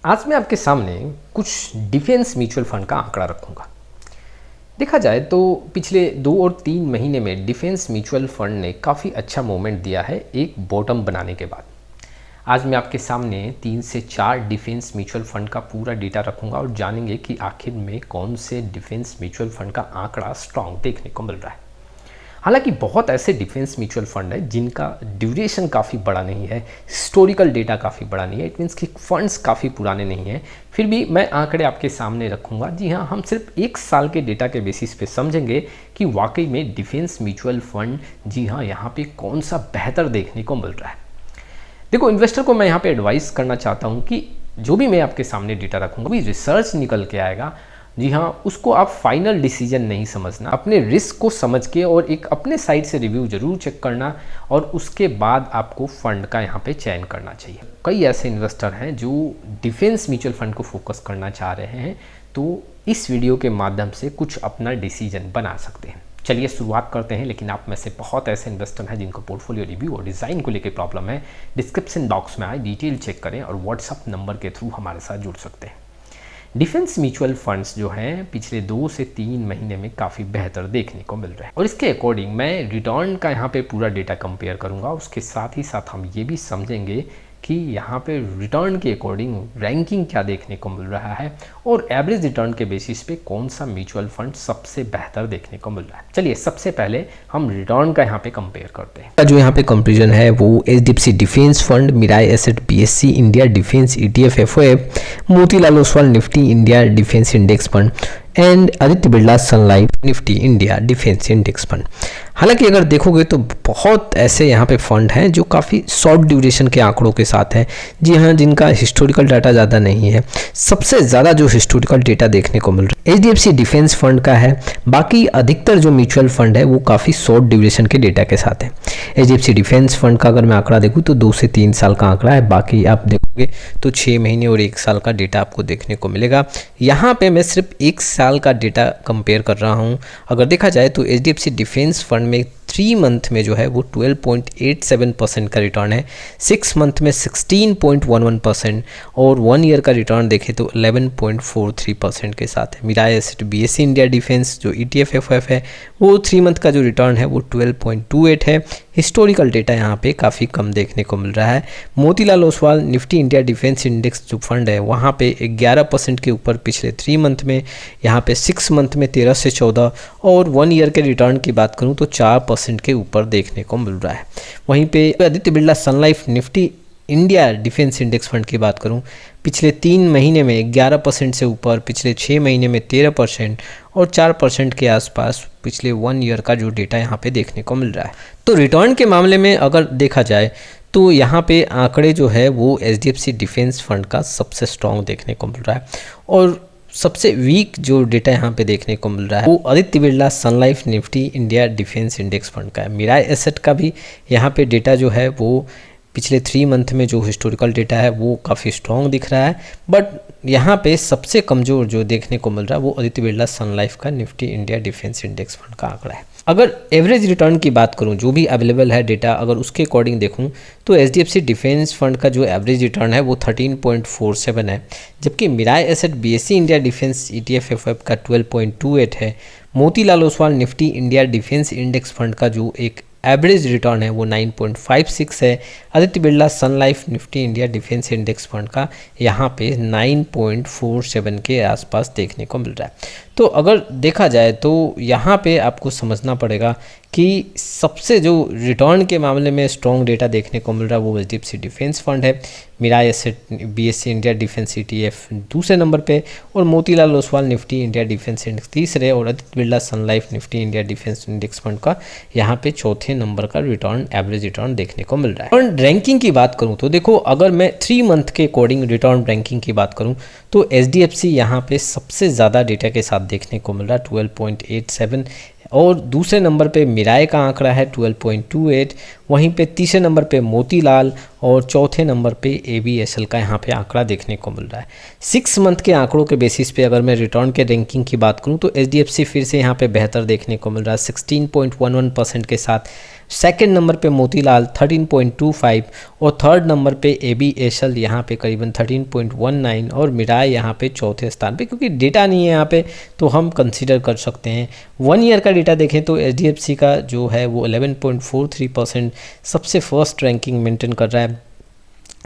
आज मैं आपके सामने कुछ डिफेंस म्यूचुअल फंड का आंकड़ा रखूंगा। देखा जाए तो पिछले 2 और 3 महीने में डिफेंस म्यूचुअल फंड ने काफ़ी अच्छा मूवमेंट दिया है एक बॉटम बनाने के बाद। आज मैं आपके सामने 3 से 4 डिफेंस म्यूचुअल फंड का पूरा डेटा रखूंगा और जानेंगे कि आखिर में कौन से डिफेंस म्यूचुअल फंड का आंकड़ा स्ट्रांग देखने को मिल रहा है। हालांकि बहुत ऐसे डिफेंस म्यूचुअल फंड है जिनका ड्यूरेशन काफ़ी बड़ा नहीं है, हिस्टोरिकल डेटा काफ़ी बड़ा नहीं है, इट मीन्स कि फंड्स काफ़ी पुराने नहीं हैं, फिर भी मैं आंकड़े आपके सामने रखूंगा। जी हाँ, हम सिर्फ 1 साल के डेटा के बेसिस पे समझेंगे कि वाकई में डिफेंस म्यूचुअल फंड जी हाँ यहाँ पे कौन सा बेहतर देखने को मिल रहा है। देखो, इन्वेस्टर को मैं यहाँ पे एडवाइस करना चाहता हूँ कि जो भी मैं आपके सामने डेटा रखूँगा भी रिसर्च निकल के आएगा, जी हाँ, उसको आप फाइनल डिसीजन नहीं समझना, अपने रिस्क को समझ के और एक अपने साइड से रिव्यू जरूर चेक करना और उसके बाद आपको फंड का यहाँ पे चयन करना चाहिए। कई ऐसे इन्वेस्टर हैं जो डिफेंस म्यूचुअल फंड को फोकस करना चाह रहे हैं, तो इस वीडियो के माध्यम से कुछ अपना डिसीजन बना सकते हैं। चलिए शुरुआत करते हैं। लेकिन आप में से बहुत ऐसे इन्वेस्टर हैं जिनको पोर्टफोलियो रिव्यू और डिज़ाइन को लेकर प्रॉब्लम है, डिस्क्रिप्शन बॉक्स में आए डिटेल चेक करें और व्हाट्सअप नंबर के थ्रू हमारे साथ जुड़ सकते हैं। डिफेंस म्यूचुअल फंड्स जो हैं पिछले 2 से 3 महीने में काफ़ी बेहतर देखने को मिल रहा है और इसके अकॉर्डिंग मैं रिटर्न का यहाँ पे पूरा डेटा कंपेयर करूँगा। उसके साथ ही साथ हम ये भी समझेंगे कि यहाँ पे रिटर्न के अकॉर्डिंग रैंकिंग क्या देखने को मिल रहा है और एवरेज रिटर्न के बेसिस पे कौन सा म्यूचुअल फंड सबसे बेहतर देखने को मिल रहा है। चलिए सबसे पहले हम रिटर्न का यहाँ पे कंपेयर करते हैं। जो यहाँ पे कंपेरिजन है वो HDFC defence fund, Mirae asset BSc India defence ETF FOF, Motilal Oswal Nifty India defence index fund and Aditya Birla sun life Nifty India defence index fund. हालांकि अगर देखोगे तो बहुत ऐसे यहाँ पे फंड हैं जो काफ़ी शॉर्ट ड्यूरेशन के आंकड़ों के साथ हैं, जी हाँ, जिनका हिस्टोरिकल डाटा ज़्यादा नहीं है। सबसे ज़्यादा जो हिस्टोरिकल डेटा देखने को मिल रहा है एचडीएफसी डिफेंस फंड का है। बाकी अधिकतर जो म्यूचुअल फंड है वो काफ़ी शॉर्ट ड्यूरेशन के डेटा के साथ है। एचडीएफसी डिफेंस फंड का अगर मैं आंकड़ा देखूँ तो 2 से 3 साल का आंकड़ा है, बाकी आप देखोगे तो 6 महीने और 1 साल का डेटा आपको देखने को मिलेगा। यहाँ पे मैं सिर्फ 1 साल का डेटा कंपेयर कर रहा हूँ। अगर देखा जाए तो एचडीएफसी डिफेंस फंड में 3 मंथ में जो है वो 12.87% का रिटर्न है, 6 मंथ में 16.11% और 1 ईयर का रिटर्न देखें तो 11.43% के साथ है। Mirae asset BSc India defence जो ईटीएफ एफओएफ है वो 3 मंथ का जो रिटर्न है वो 12.28 है। हिस्टोरिकल डेटा यहाँ पे काफ़ी कम देखने को मिल रहा है। Motilal Oswal Nifty India defence index जो फंड है वहाँ पे 11% के ऊपर पिछले 3 मंथ में, यहाँ पे 6 मंथ में 13 से 14 और 1 ईयर के रिटर्न की बात करूँ तो 4% के ऊपर देखने को मिल रहा है। वहीं पे आदित्य बिरला सन life Nifty India defence index fund की बात करूं, पिछले 3 महीने में 11% से ऊपर, पिछले 6 महीने में 13% और 4% के आसपास पिछले 1 ईयर का जो डेटा यहाँ पे देखने को मिल रहा है। तो रिटर्न के मामले में अगर देखा जाए तो यहाँ पे आंकड़े जो है वो एचडीएफसी डिफेंस फंड का सबसे स्ट्रॉन्ग देखने को मिल रहा है और सबसे वीक जो डेटा यहाँ पे देखने को मिल रहा है वो आदित्य बिरला सन life Nifty India defence index fund का है। मिराई एसेट का भी यहाँ पे डेटा जो है वो पिछले 3 मंथ में जो हिस्टोरिकल डेटा है वो काफ़ी स्ट्रॉन्ग दिख रहा है, बट यहाँ पे सबसे कमज़ोर जो देखने को मिल रहा है वो आदित्य बिरला सन लाइफ का Nifty India defence index fund का आंकड़ा है। अगर एवरेज रिटर्न की बात करूं, जो भी अवेलेबल है डेटा, अगर उसके अकॉर्डिंग देखूं तो एचडीएफसी डिफेंस फंड का जो एवरेज रिटर्न है वो 13.47 है, जबकि Mirae asset BSc India defence ETF FOF का 12.28 है। Motilal Oswal Nifty India defence index fund का जो एक एवरेज रिटर्न है वो 9.56 है। आदित्य बिरला सन life Nifty India defence index fund का यहाँ पे 9.47 के आसपास देखने को मिल रहा है। तो अगर देखा जाए तो यहाँ पे आपको समझना पड़ेगा कि सबसे जो रिटर्न के मामले में स्ट्रॉन्ग डेटा देखने को मिल रहा है वो एचडीएफसी डिफेंस फंड है, Mirae asset BSc India defence ETF दूसरे नंबर पे और Motilal Oswal Nifty India defence index तीसरे और आदित्य बिरला सन life Nifty India defence index fund का यहाँ पे चौथे नंबर का रिटर्न, एवरेज रिटर्न देखने को मिल रहा है। और रैंकिंग की बात करूँ तो देखो, अगर मैं 3 मंथ के अकॉर्डिंग रिटर्न रैंकिंग की बात करूँ तो एचडीएफसी यहाँ पे सबसे ज़्यादा डेटा के साथ देखने को मिल रहा है 12.87 और दूसरे नंबर पे मिराई का आंकड़ा है 12.28, वहीं पे तीसरे नंबर पे मोतीलाल और चौथे नंबर पे एबीएसएल का यहाँ पे आंकड़ा देखने को मिल रहा है। 6 मंथ के आंकड़ों के बेसिस पे अगर मैं रिटर्न के रैंकिंग की बात करूँ तो एचडीएफसी फिर से यहाँ पे बेहतर देखने को मिल रहा है 16.11% के साथ। सेकंड नंबर पे मोतीलाल 13.25 और थर्ड नंबर पे ABSL यहाँ पे करीबन 13.19 और मिराई यहाँ पे चौथे स्थान पे। क्योंकि डेटा नहीं है यहाँ पे तो हम कंसीडर कर सकते हैं। 1 ईयर का डेटा देखें तो HDFC का जो है वो 11.43% सबसे फर्स्ट रैंकिंग मेंटेन कर रहा है।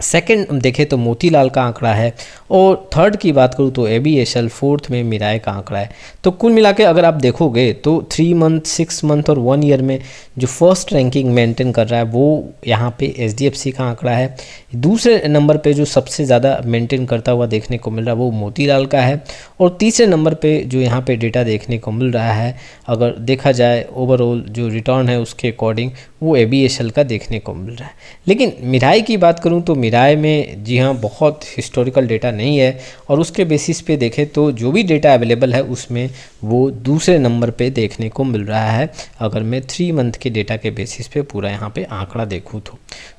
सेकंड देखें तो मोतीलाल का आंकड़ा है और थर्ड की बात करूँ तो ABSL, फोर्थ में मिराई का आंकड़ा है। तो कुल मिला के अगर आप देखोगे तो 3 मंथ, 6 मंथ और 1 ईयर में जो फर्स्ट रैंकिंग मेंटेन कर रहा है वो यहाँ पे HDFC का आंकड़ा है। दूसरे नंबर पे जो सबसे ज़्यादा मेंटेन करता हुआ देखने को मिल रहा है वो मोतीलाल का है और तीसरे नंबर पे जो यहाँ पे डेटा देखने को मिल रहा है अगर देखा जाए ओवरऑल जो रिटर्न है उसके अकॉर्डिंग वो ABSL का देखने को मिल रहा है। लेकिन मिराई की बात करूँ तो मिराई में जी हाँ बहुत हिस्टोरिकल डेटा नहीं है और उसके बेसिस पे देखें तो जो भी डेटा अवेलेबल है उसमें वो दूसरे नंबर पे देखने को मिल रहा है अगर मैं 3 मंथ के डेटा के बेसिस पे पूरा यहाँ पे आंकड़ा देखूँ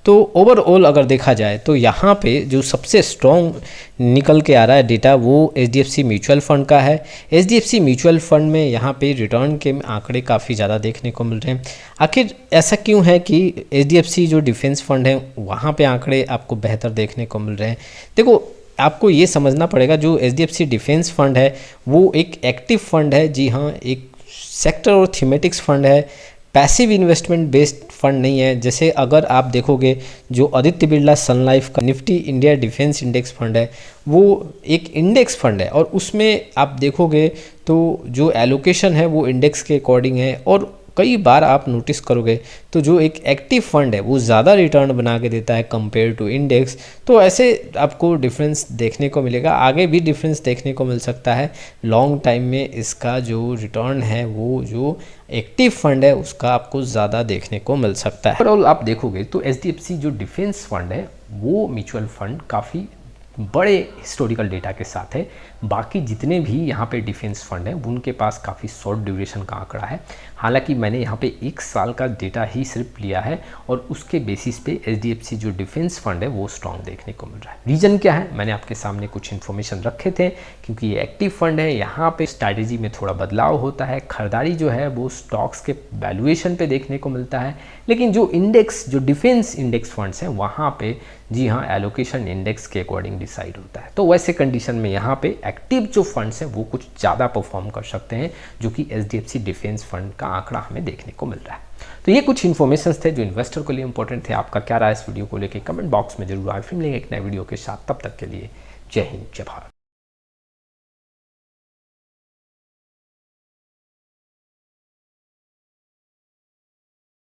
तो ओवरऑल अगर देखा जाए तो यहाँ पे जो सबसे स्ट्रॉन्ग निकल के आ रहा है डेटा वो HDFC म्यूचुअल फंड का है। HDFC म्यूचुअल फंड में यहाँ पे रिटर्न के आंकड़े काफ़ी ज़्यादा देखने को मिल रहे हैं। आखिर ऐसा क्यों है कि HDFC जो डिफेंस फंड है वहाँ पे आंकड़े आपको बेहतर देखने को मिल रहे हैं? देखो आपको ये समझना पड़ेगा जो HDFC डिफेंस फंड है वो एक एक्टिव फंड है। जी हाँ, एक सेक्टर और थीमेटिक्स फंड है, पैसिव इन्वेस्टमेंट बेस्ड फंड नहीं है। जैसे अगर आप देखोगे जो आदित्य बिरला सन लाइफ का Nifty India defence index fund है वो एक इंडेक्स फंड है और उसमें आप देखोगे तो जो एलोकेशन है वो इंडेक्स के अकॉर्डिंग है और कई बार आप नोटिस करोगे तो जो एक एक्टिव फंड है वो ज़्यादा रिटर्न बना के देता है कंपेयर टू इंडेक्स। तो ऐसे आपको डिफरेंस देखने को मिलेगा, आगे भी डिफरेंस देखने को मिल सकता है। लॉन्ग टाइम में इसका जो रिटर्न है वो जो एक्टिव फंड है उसका आपको ज़्यादा देखने को मिल सकता है। ओवरऑल आप देखोगे तो HDFC जो डिफेंस फंड है वो म्यूचुअल फंड काफ़ी बड़े हिस्टोरिकल डेटा के साथ है। बाकी जितने भी यहाँ पे डिफेंस फंड हैं उनके पास काफ़ी शॉर्ट ड्यूरेशन का आंकड़ा है। हालांकि मैंने यहाँ पे 1 साल का डेटा ही सिर्फ लिया है और उसके बेसिस पे HDFC जो डिफेंस फंड है वो स्ट्रॉन्ग देखने को मिल रहा है। रीज़न क्या है, मैंने आपके सामने कुछ इन्फॉर्मेशन रखे थे। क्योंकि ये एक्टिव फंड है, यहाँ पे स्ट्रैटेजी में थोड़ा बदलाव होता है, खरीदारी जो है वो स्टॉक्स के वैल्यूएशन पे देखने को मिलता है। लेकिन जो इंडेक्स, जो डिफेंस इंडेक्स फंड्स हैं वहाँ पे जी हाँ एलोकेशन इंडेक्स के अकॉर्डिंग डिसाइड होता है। तो वैसे कंडीशन में यहाँ पे एक्टिव जो फंड्स हैं वो कुछ ज़्यादा परफॉर्म कर सकते हैं, जो कि HDFC डिफेंस फंड का आंकड़ा हमें देखने को मिल रहा है। तो ये कुछ इन्फॉर्मेशन थे जो इन्वेस्टर के लिए इंपॉर्टेंट थे। आपका क्या राय इस वीडियो को लेकर कमेंट बॉक्स में जरूर आए। फिर मिलेंगे एक नए वीडियो के साथ, तब तक के लिए जय हिंद, जय भारत।